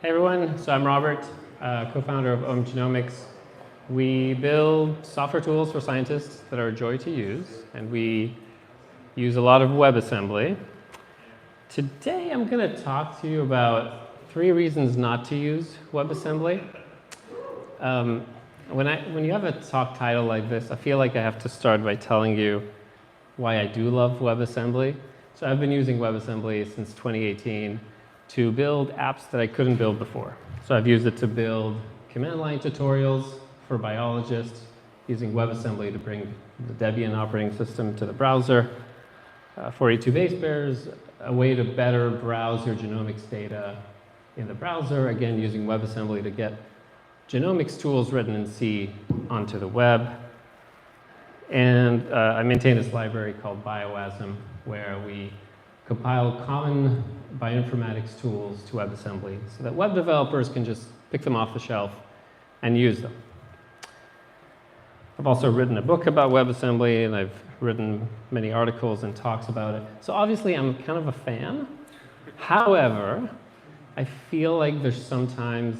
Hey everyone, so I'm Robert, co-founder of OMGenomics. We build software tools for scientists that are a joy to use, and we use a lot of WebAssembly. Today I'm going to talk to you about 3 reasons not to use WebAssembly. When you have a talk title like this, I feel like I have to start by telling you why I do love WebAssembly. So I've been using WebAssembly since 2018 to build apps that I couldn't build before. So I've used it to build command line tutorials for biologists, using WebAssembly to bring the Debian operating system to the browser, 42 base pairs, a way to better browse your genomics data in the browser, again using WebAssembly to get genomics tools written in C onto the web. And I maintain this library called wasm, where we compile common bioinformatics tools to WebAssembly so that web developers can just pick them off the shelf and use them. I've also written a book about WebAssembly, and I've written many articles and talks about it. So obviously I'm kind of a fan. However, I feel like there's sometimes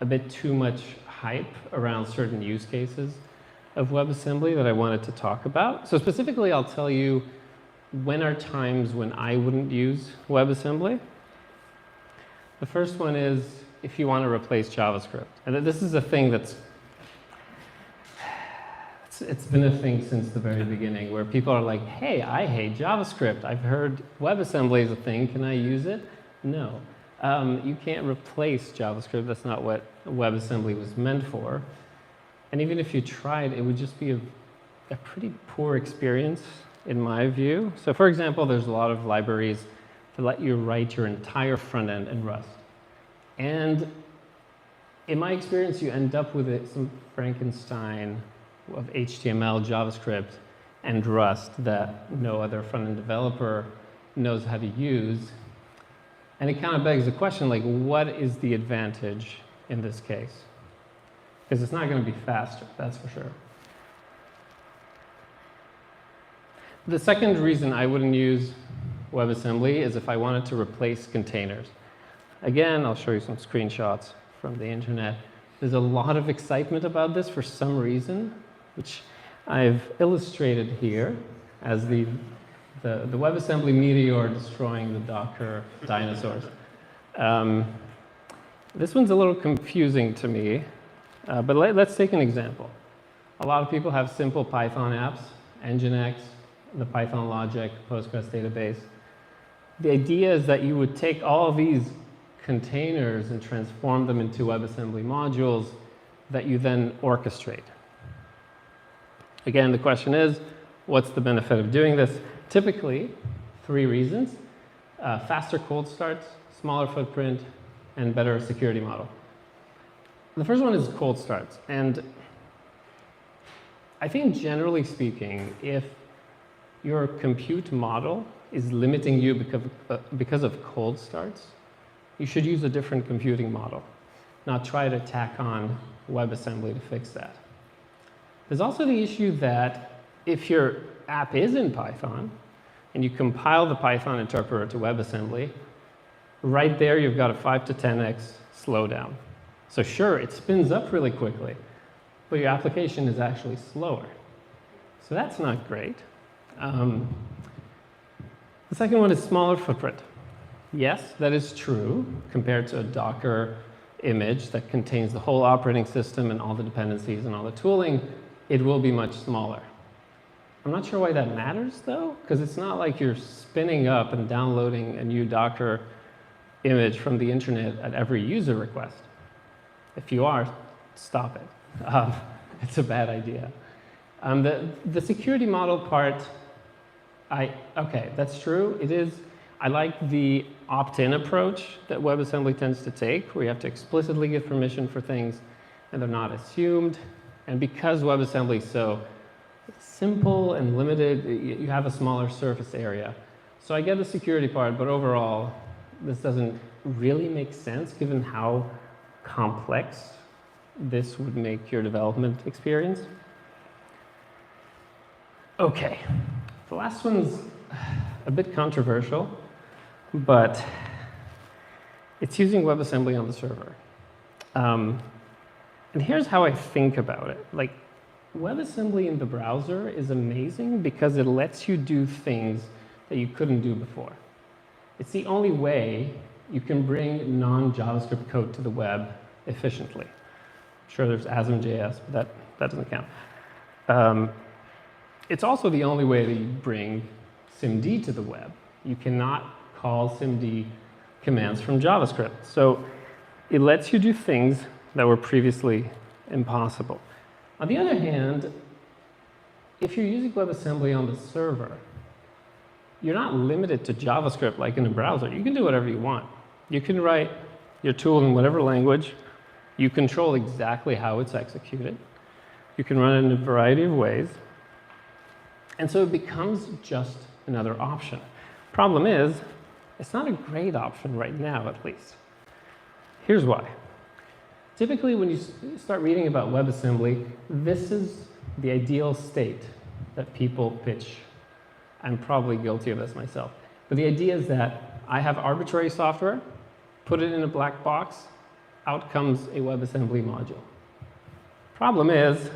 a bit too much hype around certain use cases of WebAssembly that I wanted to talk about. So specifically, I'll tell you when are times when I wouldn't use WebAssembly. The first one is if you want to replace JavaScript. And this is a thing it's been a thing since the very beginning, where people are like, hey, I hate JavaScript. I've heard WebAssembly is a thing. Can I use it? No. You can't replace JavaScript. That's not what WebAssembly was meant for. And even if you tried, it would just be a pretty poor experience, in my view. So for example, there's a lot of libraries that let you write your entire front end in Rust. And in my experience, you end up with some Frankenstein of HTML, JavaScript, and Rust that no other front-end developer knows how to use. And it kind of begs the question, like, what is the advantage in this case? Because it's not going to be faster, that's for sure. The second reason I wouldn't use WebAssembly is if I wanted to replace containers. Again, I'll show you some screenshots from the internet. There's a lot of excitement about this for some reason, which I've illustrated here as the WebAssembly meteor destroying the Docker dinosaurs. This one's a little confusing to me, but let's take an example. A lot of people have simple Python apps, Nginx, the Python logic, Postgres database. The idea is that you would take all these containers and transform them into WebAssembly modules that you then orchestrate. Again, the question is, what's the benefit of doing this? Typically, 3 reasons: faster cold starts, smaller footprint, and better security model. The first one is cold starts. And I think generally speaking, if your compute model is limiting you because of cold starts, you should use a different computing model, not try to tack on WebAssembly to fix that. There's also the issue that if your app is in Python and you compile the Python interpreter to WebAssembly, right there you've got a 5 to 10x slowdown. So sure, it spins up really quickly, but your application is actually slower. So that's not great. The second one is smaller footprint. Yes, that is true compared to a Docker image that contains the whole operating system and all the dependencies and all the tooling. It will be much smaller. I'm not sure why that matters, though, because it's not like you're spinning up and downloading a new Docker image from the internet at every user request. If you are, stop it. It's a bad idea. The security model part, okay, that's true. It is. I like the opt-in approach that WebAssembly tends to take, where you have to explicitly give permission for things, and they're not assumed. And because WebAssembly is so simple and limited, you have a smaller surface area. So I get the security part, but overall, this doesn't really make sense given how complex this would make your development experience. Okay, the last one's a bit controversial, but It's using WebAssembly on the server. And here's how I think about it. Like, WebAssembly in the browser is amazing because it lets you do things that you couldn't do before. It's the only way you can bring non-JavaScript code to the web efficiently. Sure, there's ASM.js, but that doesn't count. It's also the only way that you bring SIMD to the web. You cannot call SIMD commands from JavaScript. So it lets you do things that were previously impossible. On the other hand, if you're using WebAssembly on the server, you're not limited to JavaScript like in a browser. You can do whatever you want. You can write your tool in whatever language. You control exactly how it's executed. You can run it in a variety of ways. And so it becomes just another option. Problem is, it's not a great option right now, at least. Here's why. Typically, when you start reading about WebAssembly, this is the ideal state that people pitch. I'm probably guilty of this myself. But the idea is that I have arbitrary software, put it in a black box, out comes a WebAssembly module. Problem is,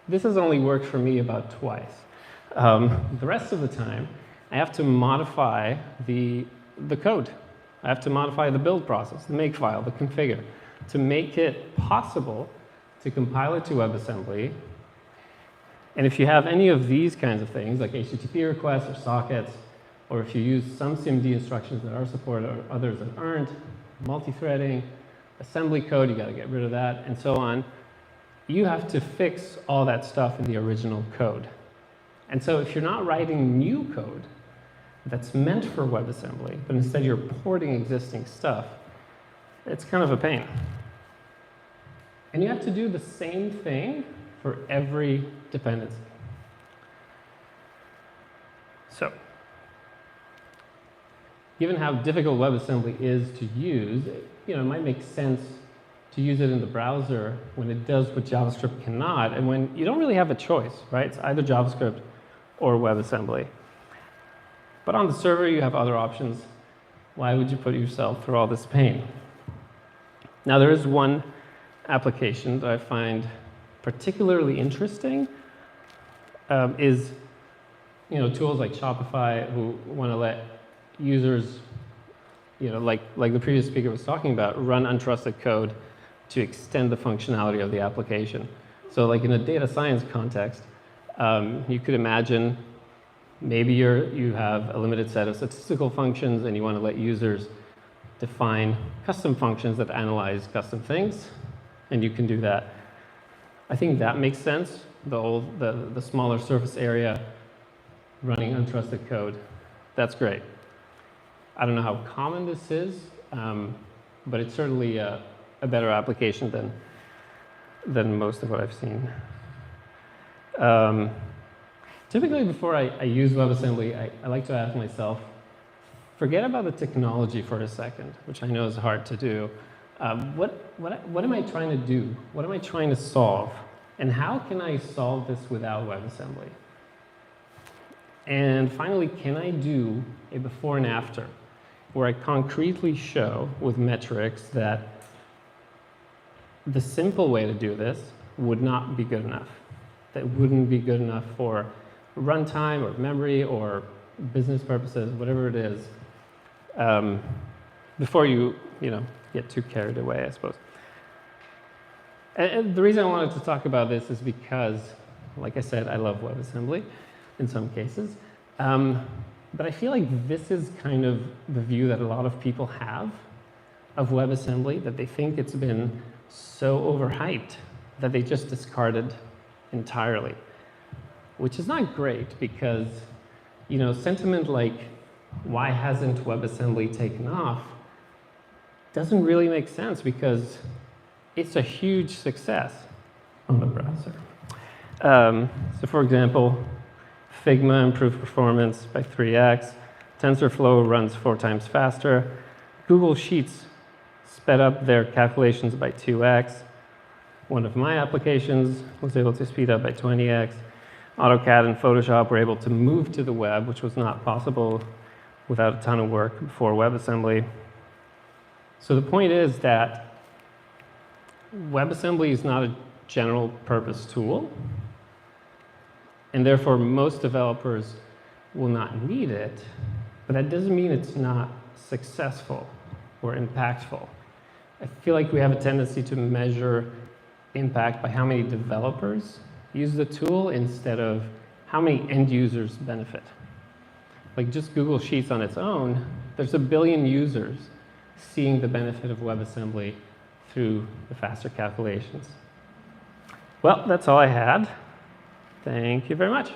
this has only worked for me about twice. The rest of the time, I have to modify the code. I have to modify the build process, the makefile, the configure, to make it possible to compile it to WebAssembly. And if you have any of these kinds of things, like HTTP requests or sockets, or if you use some SIMD instructions that are supported or others that aren't, multi-threading, assembly code, you got to get rid of that, and so on, you have to fix all that stuff in the original code. And so if you're not writing new code that's meant for WebAssembly, but instead you're porting existing stuff, it's kind of a pain. And you have to do the same thing for every dependency. So, given how difficult WebAssembly is to use, it might make sense to use it in the browser when it does what JavaScript cannot, and when you don't really have a choice, right? It's either JavaScript or WebAssembly. But on the server, you have other options. Why would you put yourself through all this pain? Now, there is one application that I find particularly interesting, is tools like Shopify, who want to let users, like the previous speaker was talking about, run untrusted code to extend the functionality of the application. So like in a data science context, you could imagine maybe you have a limited set of statistical functions and you want to let users define custom functions that analyze custom things, and you can do that. I think that makes sense, the smaller surface area running untrusted code. That's great. I don't know how common this is, but it's certainly a better application than most of what I've seen. Typically, before I use WebAssembly, I like to ask myself, forget about the technology for a second, which I know is hard to do. What am I trying to do? What am I trying to solve? And how can I solve this without WebAssembly? And finally, can I do a before and after, where I concretely show with metrics that the simple way to do this would not be good enough? That wouldn't be good enough for runtime or memory or business purposes, whatever it is, before you get too carried away, I suppose. And the reason I wanted to talk about this is because, like I said, I love WebAssembly in some cases. But I feel like this is kind of the view that a lot of people have of WebAssembly, that they think it's been so overhyped that they just discarded entirely, which is not great because, sentiment like, why hasn't WebAssembly taken off, doesn't really make sense because it's a huge success on the browser. So for example, Figma improved performance by 3x, TensorFlow runs 4 times faster, Google Sheets sped up their calculations by 2x, one of my applications was able to speed up by 20x, AutoCAD and Photoshop were able to move to the web, which was not possible without a ton of work before WebAssembly. So the point is that WebAssembly is not a general purpose tool, and therefore most developers will not need it, but that doesn't mean it's not successful or impactful. I feel like we have a tendency to measure impact by how many developers use the tool instead of how many end users benefit. Like just Google Sheets on its own, there's 1 billion users seeing the benefit of WebAssembly through the faster calculations. Well, that's all I had. Thank you very much.